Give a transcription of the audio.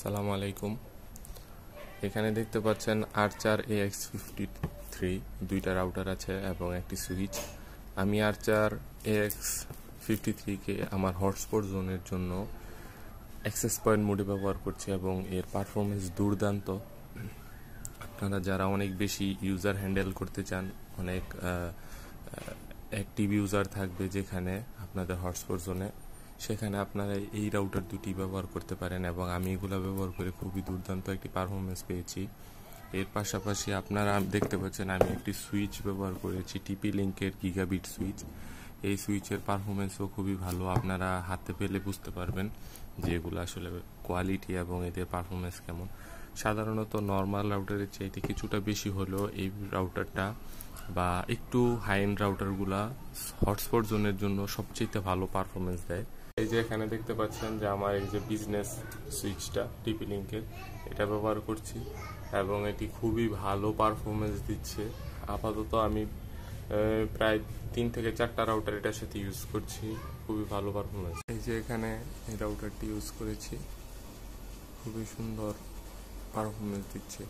সালামু আলাইকুম। এখানে দেখতে পাচ্ছেন আর্চার AX53 দুইটা রাউটার আছে এবং একটি সুইচ। আমি আর্চার AX53 কে আমার হটস্পট জোনের জন্য অ্যাক্সেস পয়েন্ট মোডে ব্যবহার করছি এবং এর পারফরমেন্স দুর্দান্ত। আপনারা যারা অনেক বেশি ইউজার হ্যান্ডেল করতে চান, অনেক অ্যাক্টিভ ইউজার থাকবে যেখানে আপনাদের হটস্পট জোনে, সেখানে আপনারা এই রাউটার দুটি ব্যবহার করতে পারেন এবং আমি এগুলো ব্যবহার করে খুবই দুর্দান্ত একটি পারফরমেন্স পেয়েছি। এর পাশাপাশি আপনারা দেখতে পাচ্ছেন আমি একটি সুইচ ব্যবহার করেছি, টিপি লিঙ্কের গিগাবিট সুইচ। এই সুইচের পারফরমেন্সও খুবই ভালো, আপনারা হাতে পেলে বুঝতে পারবেন যে এগুলো আসলে কোয়ালিটি এবং এদের পারফরমেন্স কেমন। সাধারণত নর্মাল রাউটারের চাইতে কিছুটা বেশি হলেও এই রাউটারটা বা একটু হাই এন্ড রাউটারগুলা হটস্পট জোনের জন্য সবচেয়ে ভালো পারফরমেন্স দেয়। এই যে এখানে দেখতে পাচ্ছেন যে আমার এই যে বিজনেস সুইচটা টিপি লিঙ্কের, এটা ব্যবহার করছি এবং এটি খুবই ভালো পারফরমেন্স দিচ্ছে। আপাতত আমি প্রায় 3 থেকে 4টা রাউটার এটার সাথে ইউজ করছি, খুবই ভালো পারফরমেন্স। এই যে এখানে এই রাউটারটি ইউজ করেছি, খুবই সুন্দর পারফরমেন্স দিচ্ছে।